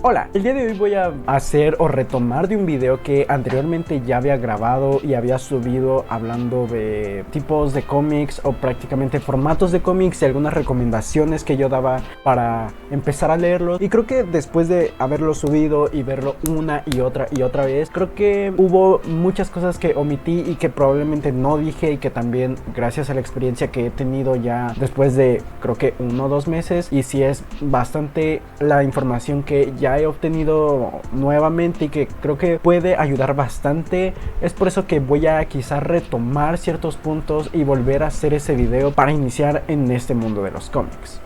Hola, el día de hoy voy a hacer o retomar de un video que anteriormente ya había grabado y había subido hablando de tipos de cómics o prácticamente formatos de cómics y algunas recomendaciones que yo daba para empezar a leerlos. Y creo que después de haberlo subido y verlo una y otra vez, creo que hubo muchas cosas que omití y que probablemente no dije, y que también gracias a la experiencia que he tenido ya después de creo que 1 o 2 meses, y si es bastante la información que ya he obtenido nuevamente y que creo que puede ayudar bastante. Es por eso que voy a quizás retomar ciertos puntos y volver a hacer ese video para iniciar en este mundo de los cómics.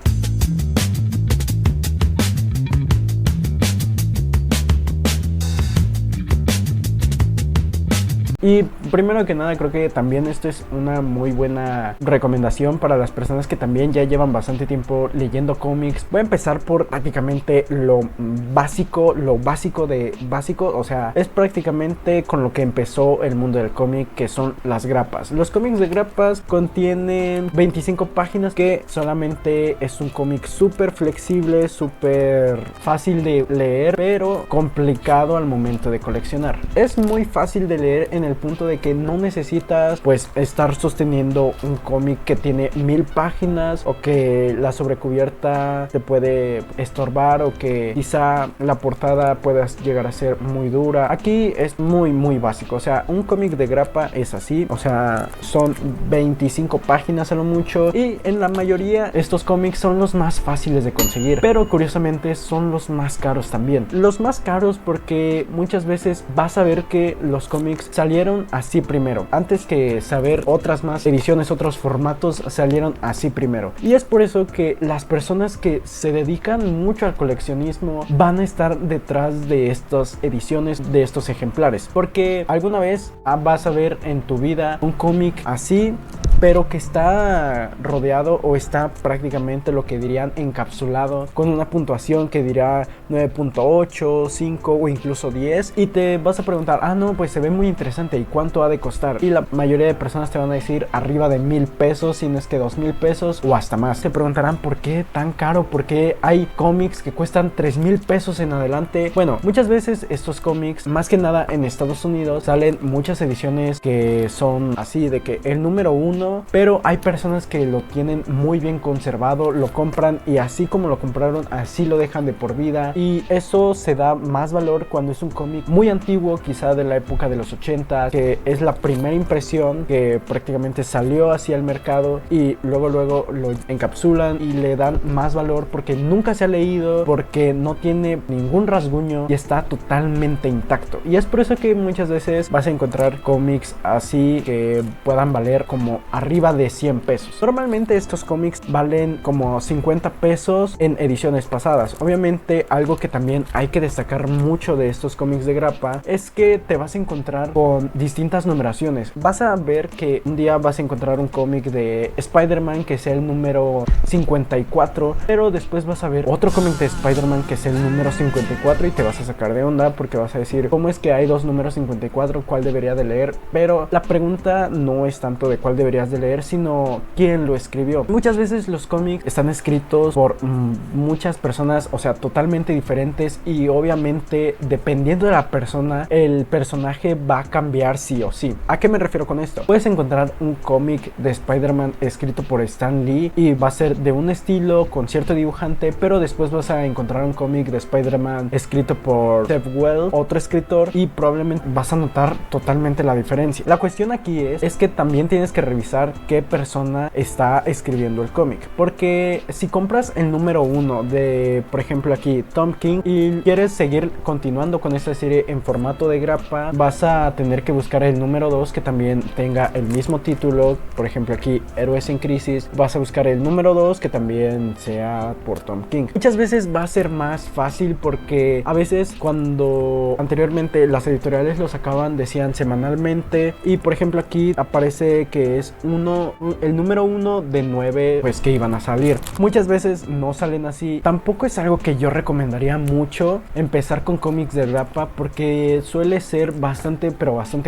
Y primero que nada, creo que también esto es una muy buena recomendación para las personas que también ya llevan bastante tiempo leyendo cómics. Voy a empezar por prácticamente lo básico de básico, o sea, es prácticamente con lo que empezó el mundo del cómic, que son las grapas. Los cómics de grapas contienen 25 páginas, que solamente es un cómic súper flexible, súper fácil de leer, pero complicado al momento de coleccionar. Es muy fácil de leer en el punto de que no necesitas pues estar sosteniendo un cómic que tiene 1000 páginas, o que la sobrecubierta te puede estorbar, o que quizá la portada pueda llegar a ser muy dura. Aquí es muy básico, o sea, un cómic de grapa es así, o sea, son 25 páginas a lo mucho, y en la mayoría estos cómics son los más fáciles de conseguir, pero curiosamente son los más caros también. Los más caros porque muchas veces vas a ver que los cómics salieron así primero, antes que saber otras más ediciones, otros formatos salieron así primero. Y es por eso que las personas que se dedican mucho al coleccionismo van a estar detrás de estas ediciones, de estos ejemplares, porque alguna vez vas a ver en tu vida un cómic así, pero que está rodeado o está prácticamente lo que dirían encapsulado con una puntuación que dirá 9.8, 5 o incluso 10, y te vas a preguntar, no, pues se ve muy interesante, ¿y cuánto ha de costar? Y la mayoría de personas te van a decir arriba de 1000 pesos, si no es que 2000 pesos o hasta más. Te preguntarán por qué tan caro, por qué hay cómics que cuestan 3000 pesos en adelante. Bueno, muchas veces estos cómics, más que nada en Estados Unidos, salen muchas ediciones que son así, de que el número 1, pero hay personas que lo tienen muy bien conservado, lo compran y así como lo compraron, así lo dejan de por vida, y eso se da más valor cuando es un cómic muy antiguo, quizá de la época de los 80, que es la primera impresión que prácticamente salió hacia el mercado, y luego lo encapsulan y le dan más valor porque nunca se ha leído, porque no tiene ningún rasguño y está totalmente intacto. Y es por eso que muchas veces vas a encontrar cómics así que puedan valer como arriba de 100 pesos. Normalmente estos cómics valen como 50 pesos en ediciones pasadas. Obviamente algo que también hay que destacar mucho de estos cómics de grapa es que te vas a encontrar con distintas numeraciones. Vas a ver que un día vas a encontrar un cómic de Spider-Man que sea el número 54, pero después vas a ver otro cómic de Spider-Man que es el número 54 y te vas a sacar de onda porque vas a decir, ¿cómo es que hay dos números 54? ¿Cuál debería de leer? Pero la pregunta no es tanto de cuál deberías de leer, sino quién lo escribió. Muchas veces los cómics están escritos por muchas personas, o sea, totalmente diferentes, y obviamente dependiendo de la persona, el personaje va a cambiar sí o sí. ¿A qué me refiero con esto? Puedes encontrar un cómic de Spider-Man escrito por Stan Lee y va a ser de un estilo con cierto dibujante, pero después vas a encontrar un cómic de Spider-Man escrito por Seth Wells, otro escritor, y probablemente vas a notar totalmente la diferencia. La cuestión aquí es que también tienes que revisar qué persona está escribiendo el cómic, porque si compras el número 1 de, por ejemplo aquí, Tom King, y quieres seguir continuando con esta serie en formato de grapa, vas a tener que buscar el número 2 que también tenga el mismo título, por ejemplo aquí, Héroes en Crisis. Vas a buscar el número 2 que también sea por Tom King. Muchas veces va a ser más fácil porque a veces cuando anteriormente las editoriales lo sacaban, decían semanalmente, y por ejemplo aquí aparece que es el número uno de 9 pues que iban a salir. Muchas veces no salen así. Tampoco es algo que yo recomendaría mucho empezar con cómics de grapa, porque suele ser bastante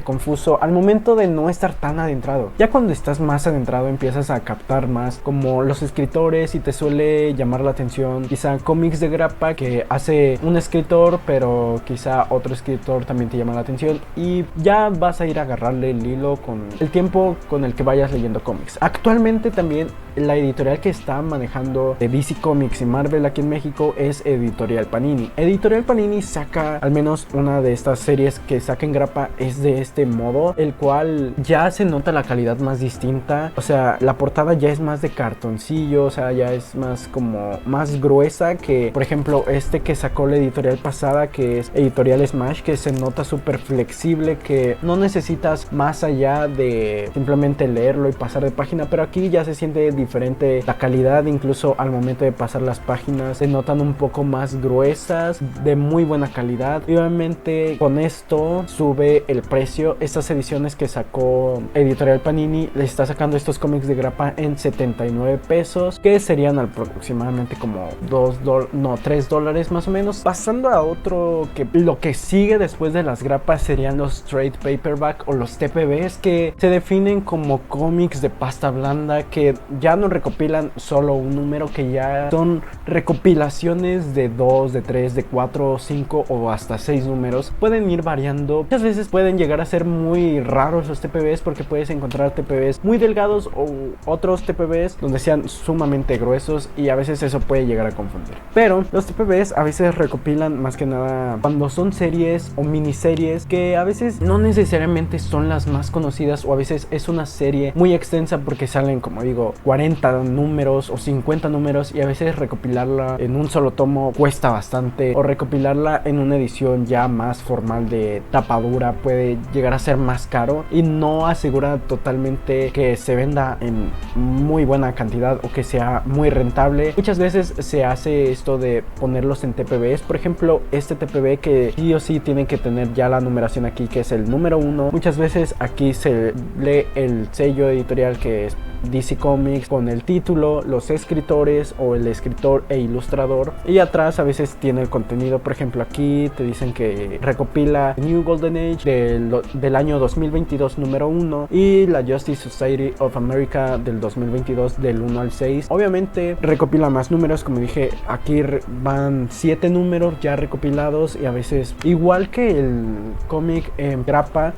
confuso al momento de no estar tan adentrado. Ya cuando estás más adentrado empiezas a captar más como los escritores y te suele llamar la atención quizá cómics de grapa que hace un escritor, pero quizá otro escritor también te llama la atención, y ya vas a ir a agarrarle el hilo con el tiempo con el que vayas leyendo cómics. Actualmente también la editorial que está manejando de DC Comics y Marvel aquí en México es Editorial Panini. Editorial Panini saca al menos una de estas series que saca en grapa, es de este modo, el cual ya se nota la calidad más distinta. O sea, la portada ya es más de cartoncillo, o sea, ya es más como más gruesa que, por ejemplo, este que sacó la editorial pasada, que es Editorial Smash, que se nota súper flexible, que no necesitas más allá de simplemente leerlo y pasar de página, pero aquí ya se siente diferente la calidad, incluso al momento de pasar las páginas se notan un poco más gruesas, de muy buena calidad, y obviamente con esto sube el precio. Estas ediciones que sacó Editorial Panini le está sacando estos cómics de grapa en 79 pesos, que serían aproximadamente como $3 más o menos. Pasando a otro, que lo que sigue después de las grapas serían los trade paperback o los TPBs, que se definen como cómics de pasta blanda, que ya no recopilan solo un número, que ya son recopilaciones de 2, de 3, de 4, 5 o hasta 6 números. Pueden ir variando. Muchas veces pueden llegar a ser muy raros los TPBs, porque puedes encontrar TPBs muy delgados o otros TPBs donde sean sumamente gruesos, y a veces eso puede llegar a confundir. Pero los TPBs a veces recopilan más que nada cuando son series o miniseries que a veces no necesariamente son las más conocidas, o a veces es una serie muy extensa porque salen, como digo, 40 números o 50 números, y a veces recopilarla en un solo tomo cuesta bastante, o recopilarla en una edición ya más formal de tapadura puede llegar a ser más caro y no asegura totalmente que se venda en muy buena cantidad o que sea muy rentable. Muchas veces se hace esto de ponerlos en TPBs. Por ejemplo, este TPB que sí o sí tienen que tener ya la numeración aquí, que es el número 1. Muchas veces aquí se lee el sello editorial, que es DC Comics, con el título, los escritores o el escritor e ilustrador, y atrás a veces tiene el contenido. Por ejemplo, aquí te dicen que recopila New Golden Age del año 2022 número 1 y la Justice Society of America del 2022 del 1 al 6. Obviamente recopila más números, como dije, aquí van 7 números ya recopilados, y a veces, igual que el cómic en grapa,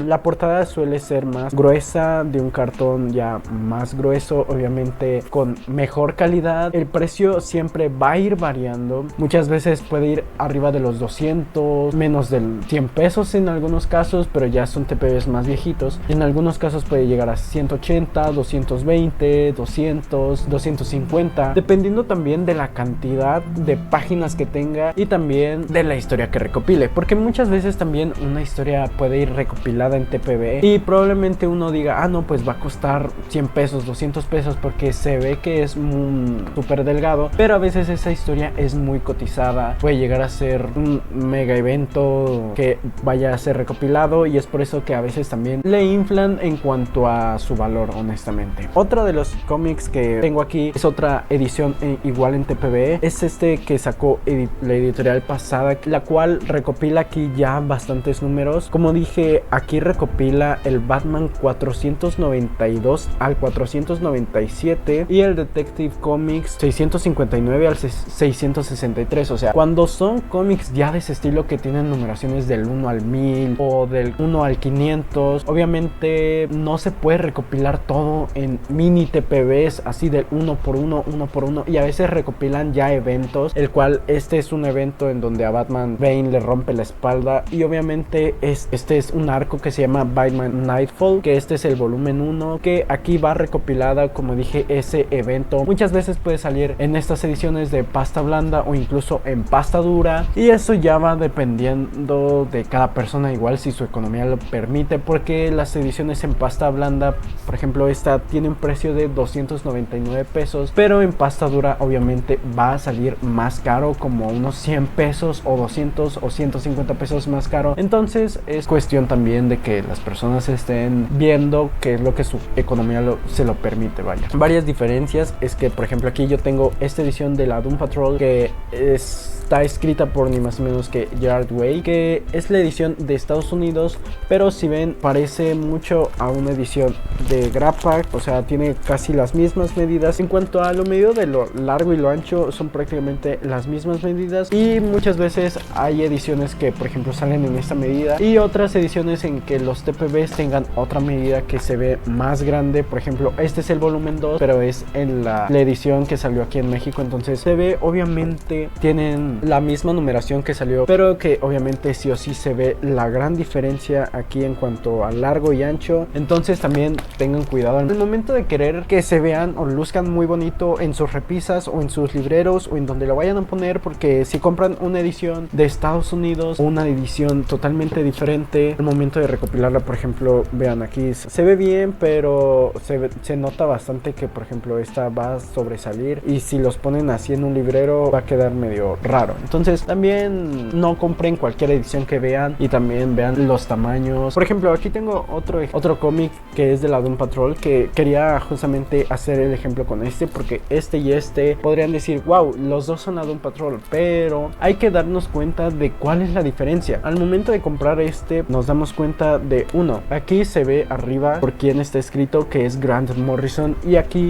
la portada suele ser más gruesa, de un cartón ya más grueso, obviamente con mejor calidad. El precio siempre va a ir variando, muchas veces puede ir arriba de los 200, menos de 100 pesos en algunos casos, pero ya son TPBs más viejitos. En algunos casos puede llegar a 180, 220, 200, 250, dependiendo también de la cantidad de páginas que tenga y también de la historia que recopile, porque muchas veces también una historia puede ir recopilada en TPB y probablemente uno diga, ah no, pues va a costar 100 pesos, 200 pesos, porque se ve que es súper delgado, pero a veces esa historia es muy cotizada, puede llegar a ser un mega evento que vaya a ser recopilado, y es por eso que a veces también le inflan en cuanto a su valor, honestamente. Otro de los cómics que tengo aquí es otra edición igual en TPB, es este que sacó la editorial pasada, la cual recopila aquí ya bastantes números. Como dije, aquí recopila el Batman 492 al 497 y el Detective Comics 659 al 663. O sea, cuando son cómics ya de ese estilo que tienen numeraciones del 1 al 1000 o del 1 al 500, obviamente no se puede recopilar todo en mini TPBs así del 1 por 1, y a veces recopilan ya eventos, el cual este es un evento en donde a Batman Bane le rompe la espalda, y obviamente este es un arco que se llama Batman Nightfall, que este es el volumen 1, que aquí va recopilada, como dije, ese evento. Muchas veces puede salir en estas ediciones de pasta blanda o incluso en pasta dura, y eso ya va dependiendo de cada persona, igual si su economía lo permite, porque las ediciones en pasta blanda, por ejemplo, esta tiene un precio de 299 pesos, pero en pasta dura obviamente va a salir más caro, como unos 100 pesos o 200 o 150 pesos más caro. Entonces es cuestión también de que las personas estén viendo qué es lo que su economía se lo permite. Vaya, varias diferencias es que, por ejemplo, aquí yo tengo esta edición de la Doom Patrol que está escrita por ni más ni menos que Gerard Way, que es la edición de Estados Unidos, pero si ven parece mucho a una edición de Grappack, o sea, tiene casi las mismas medidas. En cuanto a lo medido de lo largo y lo ancho, son prácticamente las mismas medidas, y muchas veces hay ediciones que, por ejemplo, salen en esta medida y otras ediciones en que los TPBs tengan otra medida que se ve más grande. Por ejemplo, este es el volumen 2, pero es en la edición que salió aquí en México, entonces se ve, obviamente tienen la misma numeración que salió, pero que obviamente sí o sí se ve la gran diferencia aquí en cuanto a largo y ancho. Entonces también tengan cuidado en el momento de querer que se vean o luzcan muy bonito en sus repisas o en sus libreros o en donde lo vayan a poner, porque si compran una edición de Estados Unidos o una edición totalmente diferente, al momento de recopilarla, por ejemplo, vean aquí se ve bien, pero se nota bastante que, por ejemplo, esta va a sobresalir, y si los ponen así en un librero va a quedar medio raro. Entonces también no compren cualquier edición que vean, y también vean los tamaños. Por ejemplo, aquí tengo otro cómic que es de la Doom Patrol, que quería justamente hacer el ejemplo con este, porque este y este podrían decir, wow, los dos son la Doom Patrol, pero hay que darnos cuenta de cuál es la diferencia. Al momento de comprar este, nos damos cuenta de uno, aquí se ve arriba por quién está escrito, que es Grant Morrison, y aquí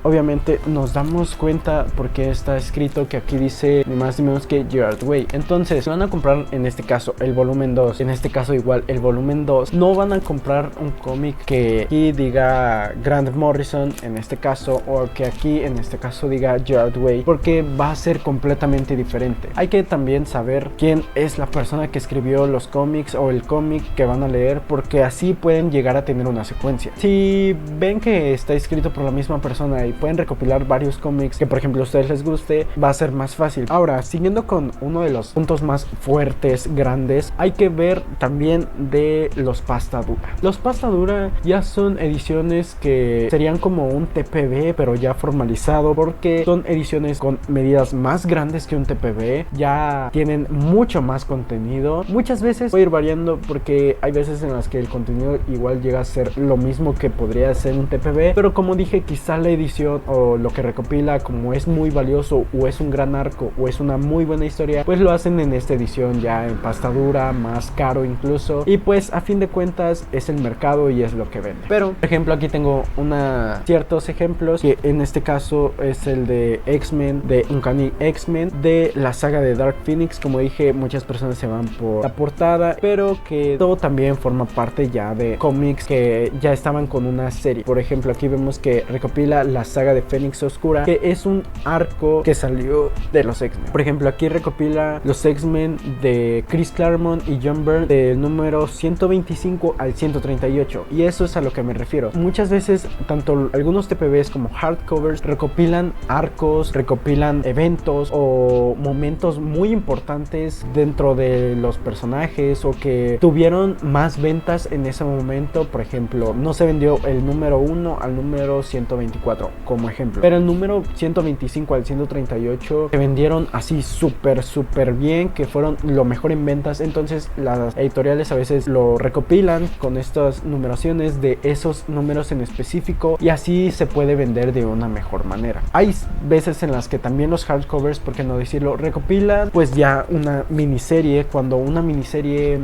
obviamente nos damos cuenta porque está escrito que aquí dice ni más ni menos que Gerard Way. Entonces, si van a comprar en este caso el volumen 2, en este caso igual el volumen 2, no van a comprar un cómic que aquí diga Grant Morrison en este caso, o que aquí en este caso diga Gerard Way, porque va a ser completamente diferente. Hay que también saber quién es la persona que escribió los cómics o el cómic que van a leer, porque así pueden llegar a tener una secuencia. Si ven que está escrito por la misma persona y pueden recopilar varios cómics que, por ejemplo, a ustedes les guste, va a ser más fácil. Ahora, siguiendo con uno de los puntos más fuertes, grandes, hay que ver también de los pasta dura. Los pasta dura ya son ediciones que serían como un TPB, pero ya formalizado, porque son ediciones con medidas más grandes que un TPB, ya tienen mucho más contenido. Muchas veces puede ir variando, porque hay veces en las que el contenido igual llega a ser lo mismo que podría ser un TPB, pero como dije, quizá la edición o lo que recopila, como es muy valioso o es un gran arco o es una muy buena historia, pues lo hacen en esta edición ya en pasta dura, más caro incluso, y pues a fin de cuentas es el mercado y es lo que vende. Pero por ejemplo, aquí tengo ciertos ejemplos, que en este caso es el de X-Men, de Uncanny X-Men, de la saga de Dark Phoenix. Como dije, muchas personas se van por la portada, pero que todo también forma parte ya de cómics que ya estaban con una serie. Por ejemplo, aquí vemos que recopila la saga de Fénix Oscura, que es un arco que salió de los X-Men. Por ejemplo, aquí recopila los X-Men de Chris Claremont y John Byrne del número 125 al 138, y eso es a lo que me refiero. Muchas veces tanto algunos TPBs como hardcovers recopilan arcos, recopilan eventos o momentos muy importantes dentro de los personajes, o que tuvieron más ventas en ese momento. Por ejemplo, no se vendió el número 1 al número 124 como ejemplo, pero el número 125 al 138 se vendieron así súper bien, que fueron lo mejor en ventas. Entonces las editoriales a veces lo recopilan con estas numeraciones de esos números en específico, y así se puede vender de una mejor manera. Hay veces en las que también los hardcovers, por qué no decirlo, recopilan pues ya una miniserie. Cuando una miniserie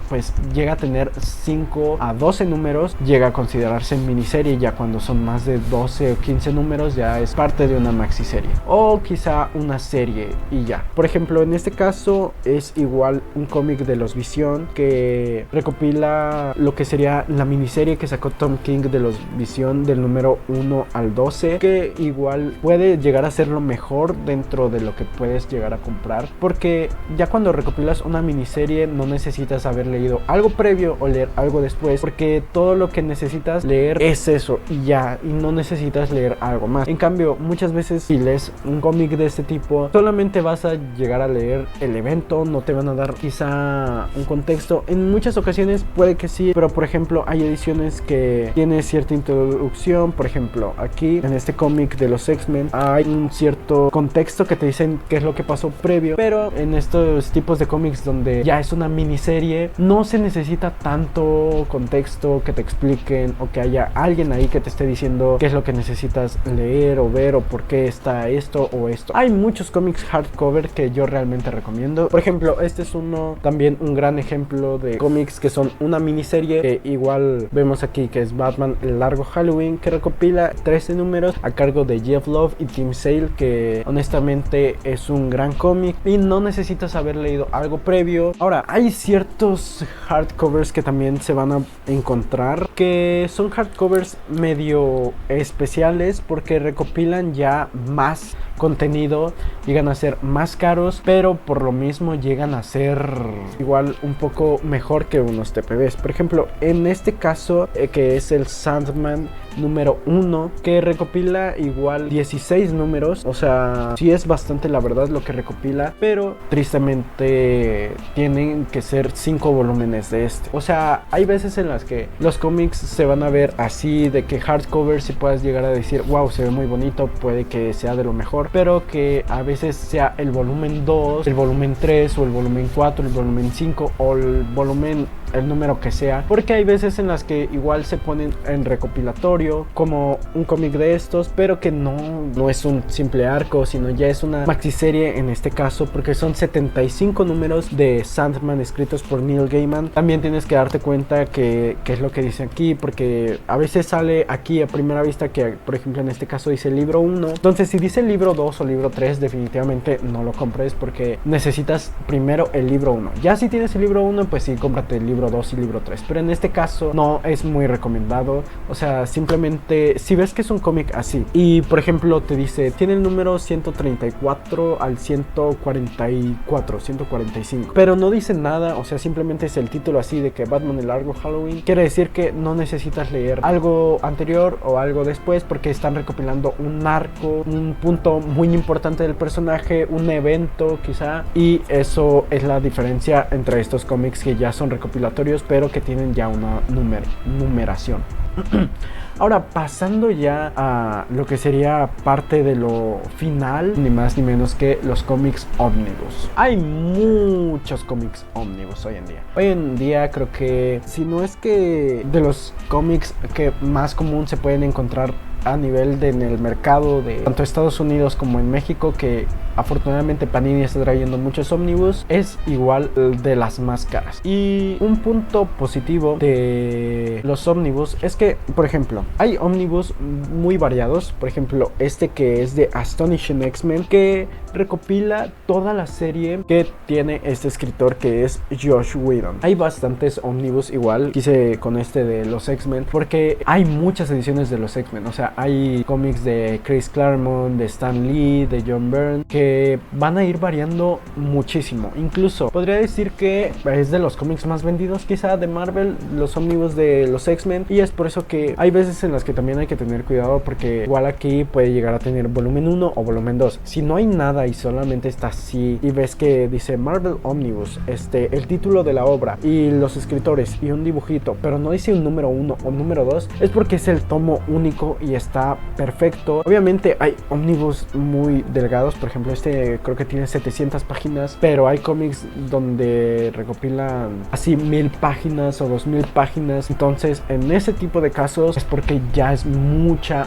pues llega a tener 5 a 12 números, llega a considerarse miniserie. Ya cuando son más de 12 o 15 números ya es parte de una maxiserie, o quizá una serie y ya. obra. Por ejemplo, en este caso es igual un cómic de los Visión que recopila lo que sería la miniserie que sacó Tom King de los Visión del número 1 al 12, que igual puede llegar a ser lo mejor dentro de lo que puedes llegar a comprar, porque ya cuando recopilas una miniserie no necesitas haber leído algo previo o leer algo después, porque todo lo que necesitas leer es eso y ya, y no necesitas leer algo más. En cambio, muchas veces si lees un cómic de este tipo, solamente vas a llegar a leer el evento, no te van a dar quizá un contexto. En muchas ocasiones puede que sí, pero por ejemplo hay ediciones que tienen cierta introducción. Por ejemplo, aquí en este cómic de los X-Men hay un cierto contexto que te dicen qué es lo que pasó previo, pero en estos tipos de cómics donde ya es una miniserie, no se necesita tanto contexto que te expliquen o que haya alguien ahí que te esté diciendo qué es lo que necesitas leer o ver o por qué está esto o esto. Hay muchos cómics hardcover que yo realmente recomiendo. Por ejemplo, este es uno, también un gran ejemplo de cómics que son una miniserie, que igual vemos aquí que es Batman el largo Halloween, que recopila 13 números a cargo de Jeff Love y Tim Sale, que honestamente es un gran cómic y no necesitas haber leído algo previo. Ahora, hay ciertos hardcovers que también se van a encontrar que son hardcovers medio especiales porque recopilan ya más contenido, llegan a ser más caros, pero por lo mismo llegan a ser igual un poco mejor que unos TPBs. Por ejemplo, en este caso que es el Sandman número 1, que recopila igual 16 números, o sea, sí es bastante la verdad lo que recopila, pero tristemente tienen que ser 5 volúmenes de este. O sea, hay veces en las que los cómics se van a ver así, de que hardcover si puedes llegar a decir, wow, se ve muy bonito, puede que sea de lo mejor, pero que a veces sea el volumen 2, el volumen 3 o el volumen 4, el volumen 5 o el volumen, el número que sea, porque hay veces en las que igual se ponen en recopilatorio como un cómic de estos, pero que no es un simple arco, sino ya es una maxiserie en este caso, porque son 75 números de Sandman escritos por Neil Gaiman. También tienes que darte cuenta que es lo que dice aquí, porque a veces sale aquí a primera vista que, por ejemplo, en este caso dice libro 1, entonces si dice libro 2 o libro 3, definitivamente no lo compres porque necesitas primero el libro 1. Ya si tienes el libro 1, pues sí, cómprate el libro 2 y libro 3, pero en este caso no es muy recomendado. O sea, simplemente si ves que es un cómic así y por ejemplo te dice tiene el número 134 al 144, 145, pero no dice nada, o sea, simplemente es el título así de que Batman el largo Halloween, quiere decir que no necesitas leer algo anterior o algo después, porque están recopilando un arco, un punto muy importante del personaje, un evento quizá, y eso es la diferencia entre estos cómics que ya son recopilatorios pero que tienen ya una numeración. Ahora, pasando ya a lo que sería parte de lo final, ni más ni menos que los cómics ómnibus. Hay muchos cómics ómnibus hoy en día. Hoy en día creo que, si no es que de los cómics que más común se pueden encontrar a nivel en el mercado de tanto Estados Unidos como en México, que afortunadamente Panini está trayendo muchos ómnibus, es igual de las más caras. Y un punto positivo de los ómnibus es que, por ejemplo, hay ómnibus muy variados. Por ejemplo, este que es de Astonishing X-Men, que recopila toda la serie que tiene este escritor que es Josh Whedon. Hay bastantes ómnibus igual, quise con este de los X-Men porque hay muchas ediciones de los X-Men. O sea, hay cómics de Chris Claremont, de Stan Lee, de John Byrne, que van a ir variando muchísimo. Incluso podría decir que es de los cómics más vendidos quizá de Marvel, los ómnibus de los X-Men, y es por eso que hay veces en las que también hay que tener cuidado, porque igual aquí puede llegar a tener volumen 1 o volumen 2. Si no hay nada y solamente está así y ves que dice Marvel Omnibus, el título de la obra y los escritores y un dibujito, pero no dice un número 1 o número 2, es porque es el tomo único y está perfecto. Obviamente hay ómnibus muy delgados, por ejemplo creo que tiene 700 páginas, pero hay cómics donde recopilan así 1000 páginas o 2000 páginas. Entonces en ese tipo de casos es porque ya es mucha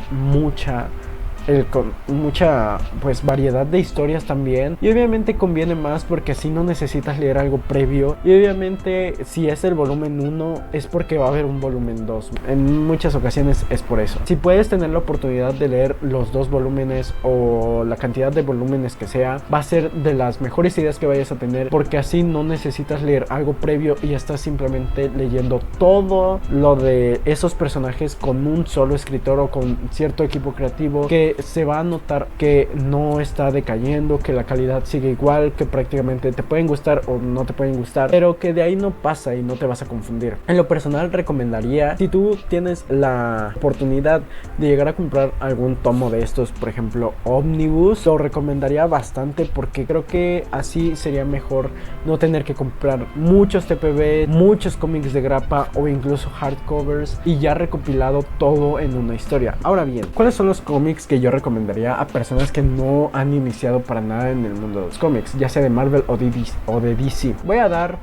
con mucha pues variedad de historias también, y obviamente conviene más porque así no necesitas leer algo previo, y obviamente si es el volumen 1 es porque va a haber un volumen 2, en muchas ocasiones es por eso. Si puedes tener la oportunidad de leer los 2 volúmenes o la cantidad de volúmenes que sea, va a ser de las mejores ideas que vayas a tener, porque así no necesitas leer algo previo y estás simplemente leyendo todo lo de esos personajes con un solo escritor o con cierto equipo creativo, que se va a notar que no está decayendo, que la calidad sigue igual, que prácticamente te pueden gustar o no te pueden gustar, pero que de ahí no pasa y no te vas a confundir. En lo personal recomendaría, si tú tienes la oportunidad de llegar a comprar algún tomo de estos, por ejemplo Omnibus, lo recomendaría bastante, porque creo que así sería mejor no tener que comprar muchos TPB, muchos cómics de grapa o incluso hardcovers, y ya recopilado todo en una historia. Ahora bien, ¿cuáles son los cómics que yo recomendaría a personas que no han iniciado para nada en el mundo de los cómics, ya sea de Marvel o de DC? Voy a dar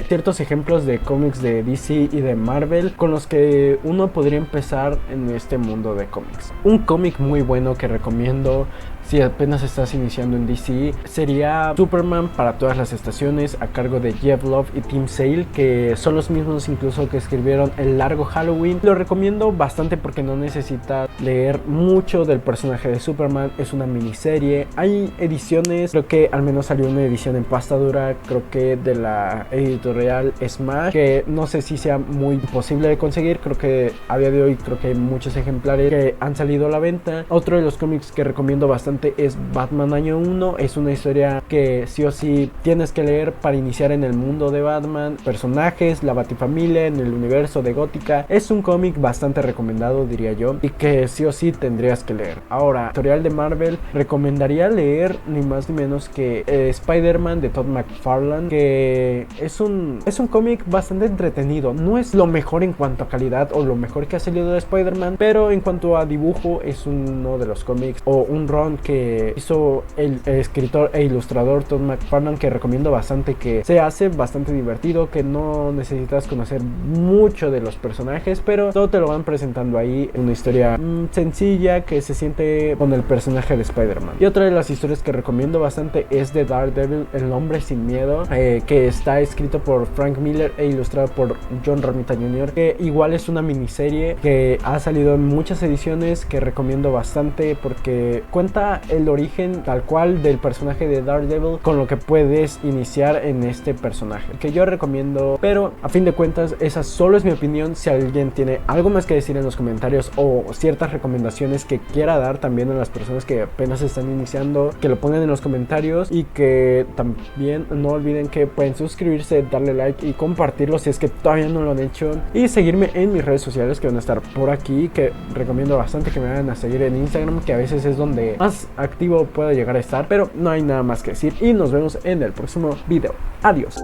ciertos ejemplos de cómics de DC y de Marvel con los que uno podría empezar en este mundo de cómics. Un cómic muy bueno que recomiendo si apenas estás iniciando en DC sería Superman para todas las estaciones, a cargo de Jeff Love y Tim Sale, que son los mismos incluso que escribieron El Largo Halloween. Lo recomiendo bastante porque no necesita leer mucho del personaje de Superman, es una miniserie. Hay ediciones, creo que al menos salió una edición en pasta dura, creo que de la editorial Smash, que no sé si sea muy posible de conseguir. Creo que a día de hoy creo que hay muchos ejemplares que han salido a la venta. Otro de los cómics que recomiendo bastante es Batman Año 1. Es una historia que sí o sí tienes que leer para iniciar en el mundo de Batman, personajes, la Batifamilia, en el universo de Gótica. Es un cómic bastante recomendado, diría yo, y que sí o sí tendrías que leer. Ahora, editorial de Marvel, recomendaría leer ni más ni menos que Spider-Man de Todd McFarlane, que es un cómic bastante entretenido. No es lo mejor en cuanto a calidad o lo mejor que ha salido de Spider-Man, pero en cuanto a dibujo es uno de los cómics o un run que hizo el escritor e ilustrador Todd McFarlane, que recomiendo bastante, que se hace bastante divertido, que no necesitas conocer mucho de los personajes, pero todo te lo van presentando ahí, una historia sencilla que se siente con el personaje de Spider-Man. Y otra de las historias que recomiendo bastante es de Daredevil, El Hombre Sin Miedo, que está escrito por Frank Miller e ilustrado por John Romita Jr., que igual es una miniserie que ha salido en muchas ediciones, que recomiendo bastante porque cuenta el origen tal cual del personaje de Daredevil, con lo que puedes iniciar en este personaje, que yo recomiendo. Pero a fin de cuentas esa solo es mi opinión. Si alguien tiene algo más que decir en los comentarios o ciertas recomendaciones que quiera dar también a las personas que apenas están iniciando, que lo pongan en los comentarios, y que también no olviden que pueden suscribirse, darle like y compartirlo si es que todavía no lo han hecho, y seguirme en mis redes sociales que van a estar por aquí, que recomiendo bastante que me vayan a seguir en Instagram, que a veces es donde más activo puedo llegar a estar. Pero no hay nada más que decir y nos vemos en el próximo video. Adiós.